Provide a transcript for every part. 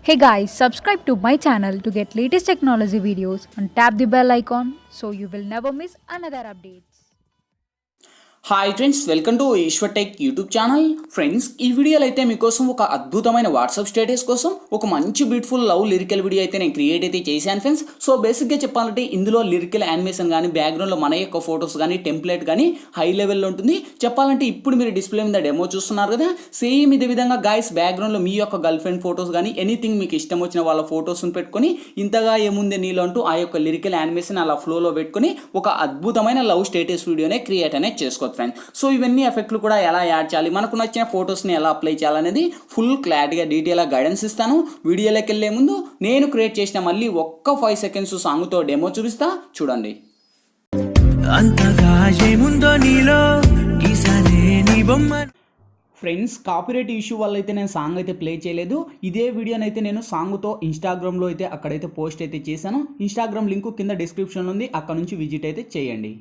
Hey guys, subscribe to my channel to get latest technology videos and tap the bell icon so you will never miss another updates. Hi friends, welcome to Eshwar tech YouTube channel. Friends, ఈ వీడియోలో అయితే మీకోసం ఒక అద్భుతమైన WhatsApp status కోసం ఒక మంచి beautiful love lyrical video అయితే నేను క్రియేట్ అయితే చేశాను ఫ్రెండ్స్. సో బేసిక్గా చెప్పాలంటే ఇందులో లిరికల్ యానిమేషన్ కానీ బ్యాక్గ్రౌండ్లో మన యొక్క ఫొటోస్ కానీ టెంప్లెట్ కానీ హై లెవెల్లో ఉంటుంది. చెప్పాలంటే ఇప్పుడు మీరు డిస్ప్లే మీద డెమో చూస్తున్నారు కదా, సేమ్ ఇదే విధంగా గాయస్ బ్యాక్గ్రౌండ్లో మీ యొక్క గర్ల్ ఫ్రెండ్ ఫొటోస్ కానీ ఎనీథింగ్ మీకు ఇష్టం వచ్చిన వాళ్ళ ఫొటోస్ని పెట్టుకొని ఇంతగా ఏముంది నీలో అంటూ ఆ యొక్క లిరికల్ యానిమేషన్ అలా ఫ్లోలో పెట్టుకొని ఒక అద్భుతమైన లవ్ స్టేటస్ వీడియోనే క్రియేట్ అనేది చేసుకోవచ్చు ఫ్రెండ్స్. సో ఇవన్నీ ఎఫెక్ట్లు కూడా ఎలా యాడ్ చేయాలి, మనకు నచ్చిన ఫొటోస్ని ఎలా అప్లై చేయాలనేది ఫుల్ క్లారిటీగా డీటెయిల్గా గైడెన్స్ ఇస్తాను. వీడియోలోకి వెళ్ళే ముందు నేను క్రియేట్ చేసిన మళ్ళీ ఒక్క 5 సెకండ్స్ సాంగ్తో డెమో చూపిస్తా, చూడండి. ఫ్రెండ్స్, కాపీరైట్ ఇష్యూ వల్ల అయితే నేను సాంగ్ అయితే ప్లే చేయలేదు. ఇదే వీడియోని అయితే నేను సాంగ్తో ఇన్స్టాగ్రామ్లో అయితే అక్కడైతే పోస్ట్ అయితే చేశాను. ఇన్స్టాగ్రామ్ లింక్ కింద డిస్క్రిప్షన్లో ఉంది, అక్కడ నుంచి విజిట్ అయితే చేయండి.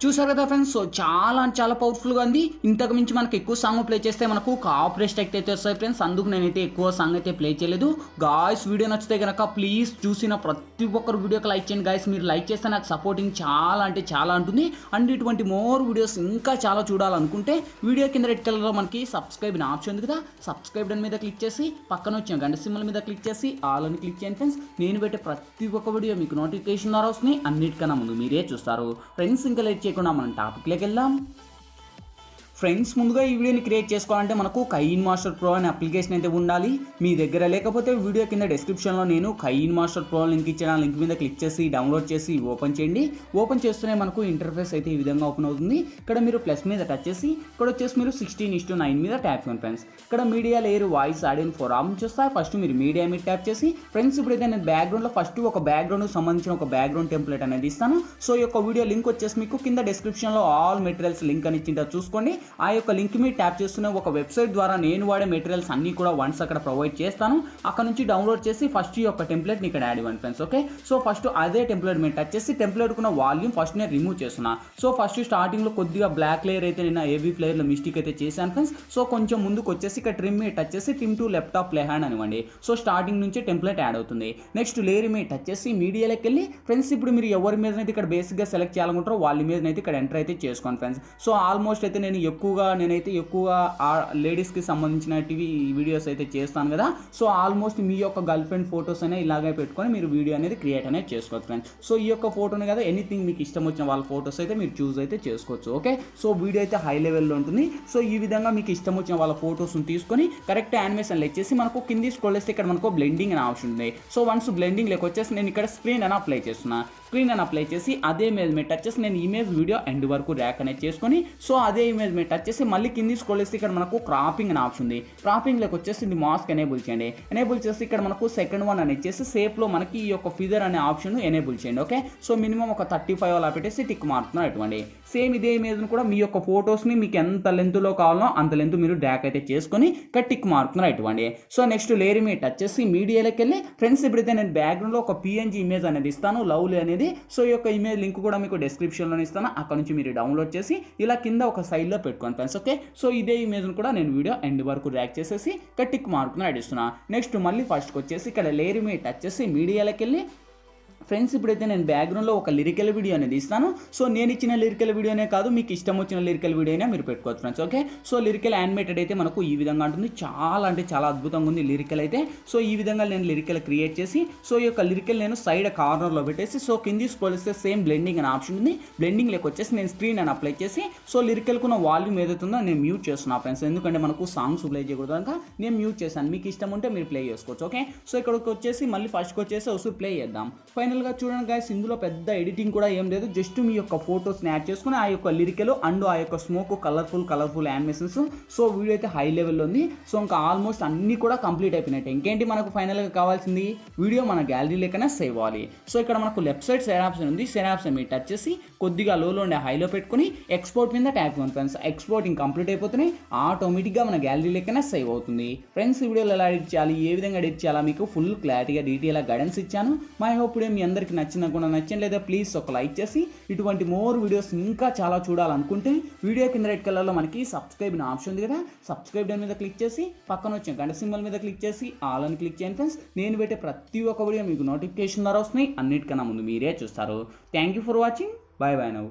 చూసారు కదా ఫ్రెండ్స్, సో చాలా పవర్ఫుల్గా ఉంది. ఇంతకు మించి మనకి ఎక్కువ సాంగ్ ప్లే చేస్తే మనకు కాపీరైట్ స్ట్రైక్ అయితే వస్తాయి ఫ్రెండ్స్. అందుకు నేనైతే ఎక్కువ సాంగ్ అయితే ప్లే చేయలేదు. గాయస్, వీడియో నచ్చితే కనుక ప్లీజ్ చూసిన ప్రతి ఒక్కరు వీడియోకి లైక్ చేయండి గాయస్. మీరు లైక్ చేస్తే నాకు సపోర్టింగ్ చాలా అంటే చాలా ఉంటుంది. అండ్ ఇటువంటి మోర్ వీడియోస్ ఇంకా చాలా చూడాలనుకుంటే వీడియో కింద రెడ్ కలర్లో మనకి సబ్స్క్రైబ్ అనే ఆప్షన్ ఉంది కదా, సబ్స్క్రైబ్ మీద క్లిక్ చేసి పక్కన వచ్చిన గంట సింబల్ మీద క్లిక్ చేసి ఆల్ అని క్లిక్ చేయండి ఫ్రెండ్స్. నేను పెట్టే ప్రతి ఒక్క వీడియో మీకు నోటిఫికేషన్ ద్వారా వస్తుంది. అన్నిటికన్నా ముందు మీరే చూస్తారు ఫ్రెండ్స్. ఇంకా లేట్ చేయకుండా మనం టాపిక్లోకి వెళ్దాం. ఫ్రెండ్స్, ముందుగా ఈ వీడియోని క్రియేట్ చేసుకోవాలంటే మనకు కైన్మాస్టర్ ప్రో అనే అప్లికేషన్ అయితే ఉండాలి. మీ దగ్గర లేకపోతే వీడియో కింద డిస్క్రిప్షన్లో నేను కైన్మాస్టర్ ప్రో లింక్ ఇచ్చిన లింక్ మీద క్లిక్ చేసి డౌన్లోడ్ చేసి ఓపెన్ చేయండి. ఓపెన్ చేస్తూనే మనకు ఇంటర్ఫేస్ అయితే ఈ విధంగా ఓపెన్ అవుతుంది. ఇక్కడ మీరు ప్లస్ మీద టచ్ చేసి ఇక్కడ వచ్చేసి మీరు 16:9 మీద ట్యాప్ చేయండి ఫ్రెండ్స్. ఇక్కడ media layer voice audio four options వస్తాయి. ఫస్ట్ మీరు మీడియా మీద ట్యాప్ చేసి ఫ్రెండ్స్ ఇప్పుడైతే నేను బ్యాక్గ్రౌండ్లో ఫస్ట్ ఒక బ్యాక్గ్రౌండ్కి సంబంధించిన ఒక బ్యాక్గ్రౌండ్ టెంప్లెట్ అనేది ఇస్తాను. సో ఈ యొక్క వీడియో లింక్ వచ్చేసి మీకు కింద డిస్క్రిప్షన్లో ఆల్ మెటీరియల్స్ లింక్ అని ఇచ్చిందో చూసుకోండి. ఆ యొక్క లింక్ మీద ట్యాప్ చేస్తున్న ఒక వెబ్సైట్ ద్వారా నేను వాడే మెటీరియల్స్ అన్నీ కూడా వన్స్ అక్కడ ప్రొవైడ్ చేస్తాను. అక్కడ నుంచి డౌన్లోడ్ చేసి ఫస్ట్ ఈ యొక్క టెంప్లెట్ని ఇక్కడ యాడ్ ఇవ్వండి ఫ్రెండ్స్. ఓకే, సో ఫస్ట్ అదే టెంప్లెట్ మీద టచ్ చేసి టెంప్లెట్ ఉన్న వాల్యూమ్ ఫస్ట్ నేను రిమూవ్ చేస్తున్నా. సో ఫస్ట్ స్టార్టింగ్లో కొద్దిగా బ్లాక్ లేయర్ అయితే నేను ఏవీ ప్లేయర్లో మిస్టేక్ అయితే చేశాను ఫ్రెండ్స్. సో కొంచెం ముందుకు వచ్చేసి ఇక్కడ ట్రిమ్ మీద టచ్ చేసి trim to left of play hand అనివ్వండి. సో స్టార్టింగ్ నుంచి టెంప్లెట్ యాడ్ అవుతుంది. నెక్స్ట్ లేయర్ మీద టచ్ చేసి మీడియాలోకి వెళ్ళి ఫ్రెండ్స్ ఇప్పుడు మీరు ఎవరి మీద అయితే ఇక్కడ బేసిక్గా సెలెక్ట్ చేయాలనుకుంటారో వాళ్ళ మీద అయితే ఇక్కడ ఎంటర్ అయితే చేసుకోండి ఫ్రెండ్స్. సో ఆల్మోస్ట్ అయితే నేను ఎక్కువగా లేడీస్కి సంబంధించిన వీడియోస్ అయితే చేస్తాను కదా. సో ఆల్మోస్ట్ మీ యొక్క గర్ల్ ఫ్రెండ్ ఫొటోస్ అనేవి ఇలాగే పెట్టుకొని మీరు వీడియో అనేది క్రియేట్ అనేది చేసుకోవచ్చు ఫ్రెండ్స్. సో ఈ యొక్క ఫోటోని కదా ఎనీథింగ్ మీకు ఇష్టం వచ్చిన వాళ్ళ ఫొటోస్ అయితే మీరు చూస్ అయితే చేసుకోవచ్చు. ఓకే, సో వీడియో అయితే హై లెవెల్లో ఉంటుంది. సో ఈ విధంగా మీకు ఇష్టం వచ్చిన వాళ్ళ ఫొటోస్ని తీసుకొని కరెక్ట్ యానిమేషన్ వచ్చేసి మనకు కింది స్క్రోల్ చేస్తే ఇక్కడ మనకు బ్లెండింగ్ అనే ఆప్షన్ ఉంది. సో వన్స్ బ్లెండింగ్ వచ్చేసి నేను ఇక్కడ స్క్రీన్ అని అప్లై చేస్తున్నా. స్క్రీన్ అని అప్లై చేసి అదే ఇమేజ్ మీద టచ్ చేసి నేను ఇమేజ్ వీడియో ఎండ్ వరకు ర్యాక్ అనేది చేసుకొని సో అదే ఇమేజ్ మీద టచ్ చేసి మళ్ళీ కింది స్క్రోల్ చేసి ఇక్కడ మనకు క్రాపింగ్ అనే ఆప్షన్ ఉంది. క్రాపింగ్లోకి వచ్చేసి ఇది మాస్క్ ఎనేబుల్ చేయండి. ఎనేబుల్ చేసి ఇక్కడ మనకు సెకండ్ వన్ అని ఇచ్చేసి సేఫ్లో మనకి ఈ యొక్క ఫిగర్ అనే ఆప్షన్ ఎనేబుల్ చేయండి. ఓకే, సో మినిమం ఒక 35 అలా పెట్టేసి టిక్ మారుతున్నారు అటువంటి. సేమ్ ఇదే ఇమేజ్ని కూడా మీ యొక్క ఫొటోస్ని మీకు ఎంత లెంత్లో కావాలో అంత లెంత్ మీరు డ్రాక్ అయితే చేసుకొని ఇక్కడ టిక్ మారుతున్నారు అటువంటి. సో నెక్స్ట్ లేయర్ మీద టచ్ చేసి మీడియాలోకి వెళ్ళి ఫ్రెండ్స్ ఇప్పుడైతే నేను బ్యాక్గ్రౌండ్లో ఒక పిఎన్జీ ఇమేజ్ అనేది ఇస్తాను, లవ్లీ అనేది. సో ఈ యొక్క ఇమేజ్ లింక్ కూడా మీకు డిస్క్రిప్షన్లో ఇస్తాను. అక్కడ నుంచి మీరు డౌన్లోడ్ చేసి ఇలా కింద ఒక సైడ్లో పెట్టుకోండి ఫ్రెండ్స్. ఓకే, సో ఇదే ఇమేజ్ని కూడా నేను వీడియో ఎండ్ వరకు ర్యాక్ చేసేసి ఇక్కడ టిక్ మార్క్ని యాడ్ ఇస్తున్నా. నెక్స్ట్ మళ్ళీ ఫస్ట్కి వచ్చేసి ఇక్కడ లేయర్ మీద టచ్ చేసి మీడియాలోకి వెళ్ళి ఫ్రెండ్స్ ఇప్పుడైతే నేను బ్యాక్గ్రౌండ్లో ఒక లిరికల్ వీడియో అనేది ఇస్తాను. సో నేను ఇచ్చిన లిరికల్ వీడియోనే కాదు, మీకు ఇష్టం వచ్చిన లిరికల్ వీడియోనే మీరు పెట్టుకోవచ్చు friends. Okay, so lyrical animated అయితే మనకు ఈ విధంగా ఉంటుంది. చాలా అంటే చాలా అద్భుతంగా ఉంది లిరికల్ అయితే. సో ఈ విధంగా నేను లిరికల్ క్రియేట్ చేసి సో ఈ యొక్క లిరికల్ నేను సైడ్ కార్నర్లో పెట్టేసి సో కింది స్క్రోల్ చేస్తే సేమ్ బ్లెండింగ్ అనే ఆప్షన్ ఉంది. బ్లెండింగ్ వచ్చేసి నేను స్క్రీన్ అని అప్లై చేసి సో లిరికల్కున్న వాల్యూమ్ ఏదైతుందో నేను మ్యూట్ చేస్తున్నా ఫ్రెండ్స్. ఎందుకంటే మనకు సాంగ్స్ ప్లే చేయకూడదు కనుక నేను మ్యూట్ చేశాను. మీకు ఇష్టం ఉంటే మీరు ప్లే చేసుకోవచ్చు. ఓకే, సో ఇక్కడికి వచ్చేసి మళ్ళీ ఫస్ట్కి వచ్చేసి ఒకసారి ప్లే చేద్దాం. ఫైనల్గా చూడండి గైస్, ఇందులో పెద్ద ఎడిటింగ్ కూడా ఏం లేదు. జస్ట్ మీ యొక్క ఫొటోస్ని యాడ్ చేసుకుని ఆ యొక్క లిరికల్ అండ్ ఆ యొక్క smoke colourful animations. So video అయితే హై లెవెల్లో ఉంది. సో ఇంకా ఆల్మోస్ట్ అన్నీ కూడా కంప్లీట్ అయిపోయినట్టు. ఇంకేంటి మనకు ఫైనల్గా కావాల్సింది, వీడియో మన గ్యాలరీ లెక్కనే సేవ్ అవ్వాలి. సో ఇక్కడ మనకు లెఫ్ట్ సైడ్ షేర్ ఆప్షన్ ఉంది. షేర్ ఆప్షన్ మీరు టచ్ చేసి కొద్దిగా లోలో ఉండే హైలో పెట్టుకుని ఎక్స్పోర్ట్ మీద ట్యాప్ చేయండి ఫ్రెండ్స్. ఎక్స్పోర్టింగ్ కంప్లీట్ అయిపోతున్నాయి, ఆటోమేటిక్గా మన గ్యాలరీ లెక్కనే సేవ్ అవుతుంది ఫ్రెండ్స్. ఈ వీడియోలో ఎలా ఎడిట్ చేయాలి, ఏ విధంగా ఎడిట్ చేయాలా మీకు ఫుల్ క్లారిటీగా డీటెయిల్గా గైడెన్స్ ఇచ్చాను. మై హోప్ మీ అందరికి నచ్చింది కూడా నచ్చండి, లేదా ప్లీజ్ ఒక లైక్ చేసి ఇటువంటి మోర్ వీడియోస్ ఇంకా చాలా చూడాలనుకుంటే వీడియో కింద రెడ్ కలర్లో మనకి సబ్స్క్రైబ్ ఆప్షన్ ఉంది కదా, సబ్స్క్రైబ్ దాని మీద క్లిక్ చేసి పక్కన వచ్చే గంట సింబల్ మీద క్లిక్ చేసి ఆల్ అని క్లిక్ చేయండి ఫ్రెండ్స్. నేను పెట్టే ప్రతి ఒక్క వీడియో మీకు నోటిఫికేషన్ ద్వారా వస్తున్నాయి, అన్నిటికన్నా ముందు మీరే చూస్తారు. Thank you for watching. Bye bye now.